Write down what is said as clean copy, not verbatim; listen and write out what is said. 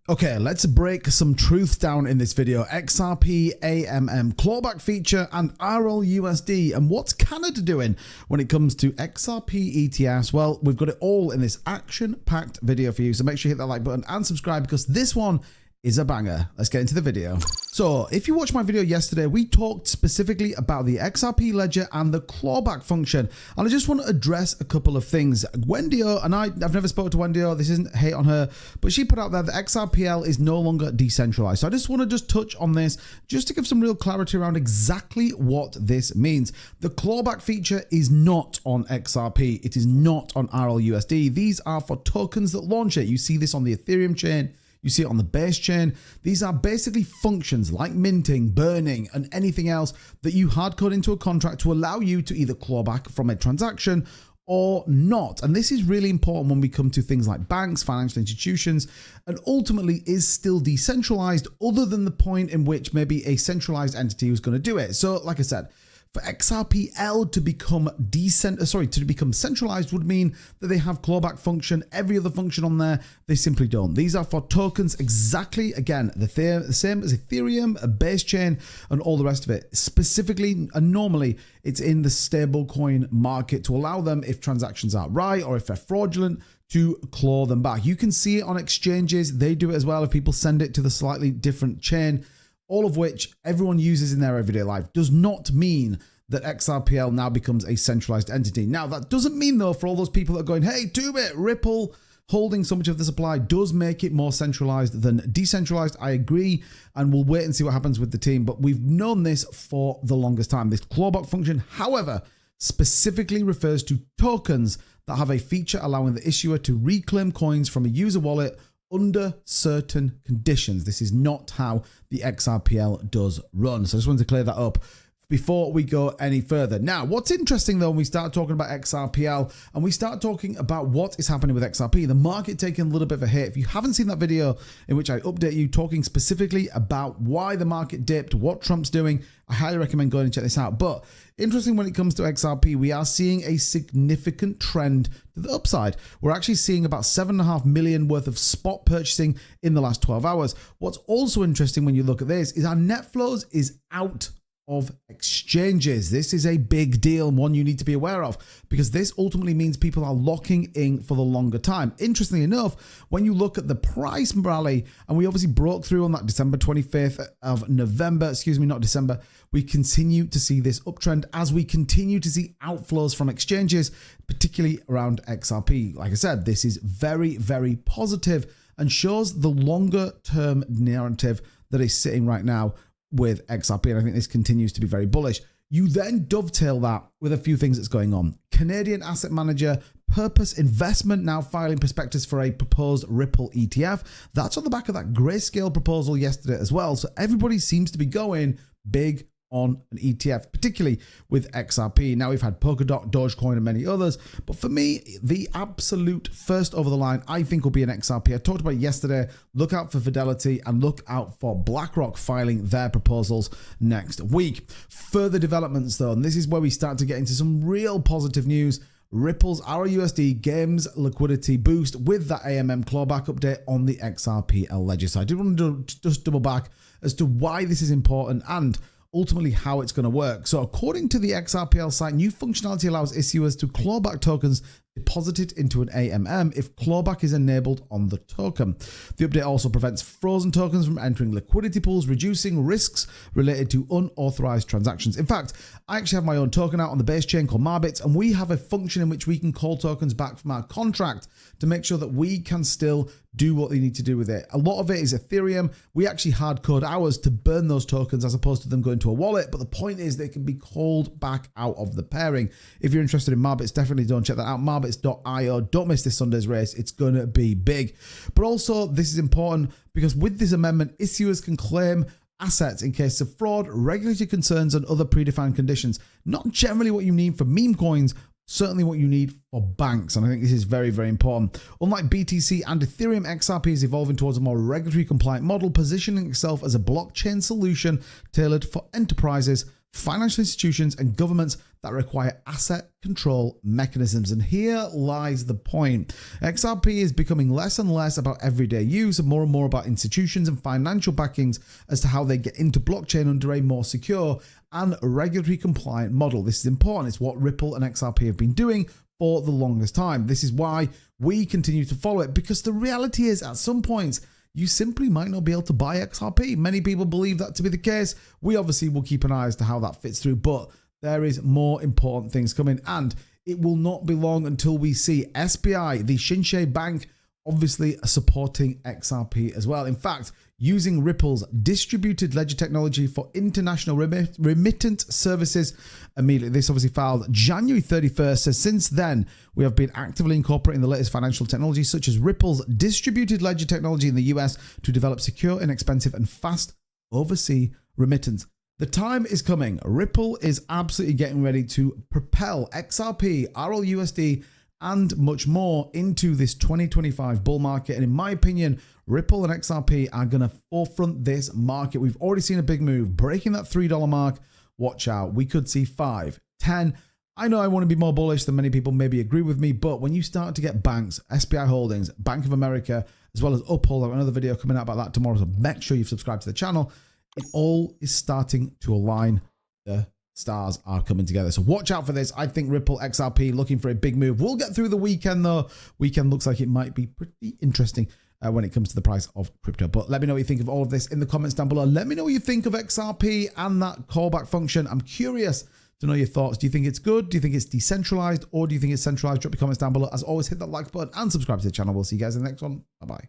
Okay, let's break some truth down in this video. XRP, AMM, clawback feature, and RLUSD. And what's Canada doing when it comes to XRP ETFs? Well, we've got it all in this action-packed video for you. So make sure you hit that like button and subscribe because this one is a banger. Let's get into the video. So if you watched my video yesterday, we talked specifically about the XRP ledger and the clawback function. And I just want to address a couple of things. Wendio, and I've never spoken to Wendio, this isn't hate on her, but she put out there that XRPL is no longer decentralized. So I just want to touch on this just to give some real clarity around exactly what this means. The clawback feature is not on XRP. It is not on RLUSD. These are for tokens that launch it. You see this on the Ethereum chain. You see it on the base chain. These are basically functions like minting, burning, and anything else that you hardcode into a contract to allow you to either claw back from a transaction or not. And this is really important when we come to things like banks, financial institutions, and ultimately is still decentralized other than the point in which maybe a centralized entity was going to do it. So like I said, for XRPL to become centralized would mean that they have clawback function. Every other function on there, they simply don't. These are for tokens exactly, again, the same as Ethereum, a base chain, and all the rest of it. Specifically, and normally, it's in the stablecoin market to allow them, if transactions aren't right or if they're fraudulent, to claw them back. You can see it on exchanges. They do it as well if people send it to the slightly different chain. All of which everyone uses in their everyday life, does not mean that XRPL now becomes a centralized entity. Now, that doesn't mean though, for all those people that are going, hey, 2-bit, Ripple, holding so much of the supply does make it more centralized than decentralized. I agree, and we'll wait and see what happens with the team, but we've known this for the longest time. This clawback function, however, specifically refers to tokens that have a feature allowing the issuer to reclaim coins from a user wallet under certain conditions. This is not how the XRPL does run. So I just wanted to clear that up before we go any further. Now, what's interesting though, when we start talking about XRPL and we start talking about what is happening with XRP, the market taking a little bit of a hit. If you haven't seen that video in which I update you talking specifically about why the market dipped, what Trump's doing, I highly recommend going and check this out. But interesting, when it comes to XRP, we are seeing a significant trend to the upside. We're actually seeing about 7.5 million worth of spot purchasing in the last 12 hours. What's also interesting when you look at this is our net flows is out of exchanges. This is a big deal, one you need to be aware of, because this ultimately means people are locking in for the longer time. Interestingly enough, when you look at the price rally, and we obviously broke through on that December 25th of November, not December, we continue to see this uptrend as we continue to see outflows from exchanges, particularly around XRP. Like I said, this is very, very positive and shows the longer term narrative that is sitting right now with XRP, and I think this continues to be very bullish. You then dovetail that with a few things that's going on. Canadian asset manager Purpose Investment now filing prospectus for a proposed Ripple ETF. That's on the back of that grayscale proposal yesterday as well. So everybody seems to be going big on an ETF, particularly with XRP. Now we've had Polkadot, Dogecoin, and many others, but for me, the absolute first over the line, I think, will be an XRP. I talked about it yesterday. Look out for Fidelity and look out for BlackRock filing their proposals next week. Further developments though, and this is where we start to get into some real positive news. Ripple's RLUSD gains liquidity boost with that AMM clawback update on the XRPL ledger. So I did want to just double back as to why this is important and ultimately how it's going to work. So according to the XRPL site, new functionality allows issuers to claw back tokens deposited into an AMM if clawback is enabled on the token. The update also prevents frozen tokens from entering liquidity pools, reducing risks related to unauthorized transactions. In fact, I actually have my own token out on the base chain called Marbits, and we have a function in which we can call tokens back from our contract to make sure that we can still do what they need to do with it. A lot of it is Ethereum. We actually hard code ours to burn those tokens as opposed to them going to a wallet. But the point is they can be called back out of the pairing. If you're interested in Marbits, definitely don't check that out. Marbits.io. Don't miss this Sunday's race. It's going to be big. But also this is important because with this amendment, issuers can claim assets in case of fraud, regulatory concerns, and other predefined conditions. Not generally what you need for meme coins, certainly what you need for banks. And I think this is very, very important. Unlike BTC and Ethereum, XRP is evolving towards a more regulatory compliant model, positioning itself as a blockchain solution tailored for enterprises, financial institutions, and governments that require asset control mechanisms. And here lies the point. XRP is becoming less and less about everyday use and more about institutions and financial backings as to how they get into blockchain under a more secure and regulatory compliant model. This is important. It's what Ripple and XRP have been doing for the longest time. This is why we continue to follow it, because the reality is at some points, you simply might not be able to buy XRP. Many people believe that to be the case. We obviously will keep an eye as to how that fits through, but there is more important things coming, and it will not be long until we see SBI, the Shinsei Bank, obviously supporting XRP as well. In fact, using Ripple's distributed ledger technology for international remittance services immediately. This obviously filed January 31st. So since then, we have been actively incorporating the latest financial technology, such as Ripple's distributed ledger technology in the US to develop secure, inexpensive, and fast overseas remittance. The time is coming. Ripple is absolutely getting ready to propel XRP, RLUSD, and much more into this 2025 bull market. And in my opinion, Ripple and XRP are going to forefront this market. We've already seen a big move, breaking that $3 mark. Watch out. We could see 5, 10. I know I want to be more bullish than many people maybe agree with me, but when you start to get banks, SBI Holdings, Bank of America, as well as Uphold, I have another video coming out about that tomorrow, so make sure you've subscribed to the channel. It all is starting to align. The stars are coming together. So watch out for this. I think Ripple, XRP looking for a big move. We'll get through the weekend though. Weekend looks like it might be pretty interesting when it comes to the price of crypto. But let me know what you think of all of this in the comments down below. Let me know what you think of XRP and that callback function. I'm curious to know your thoughts. Do you think it's good? Do you think it's decentralized, or do you think it's centralized? Drop your comments down below. As always, hit that like button and subscribe to the channel. We'll see you guys in the next one. Bye-bye.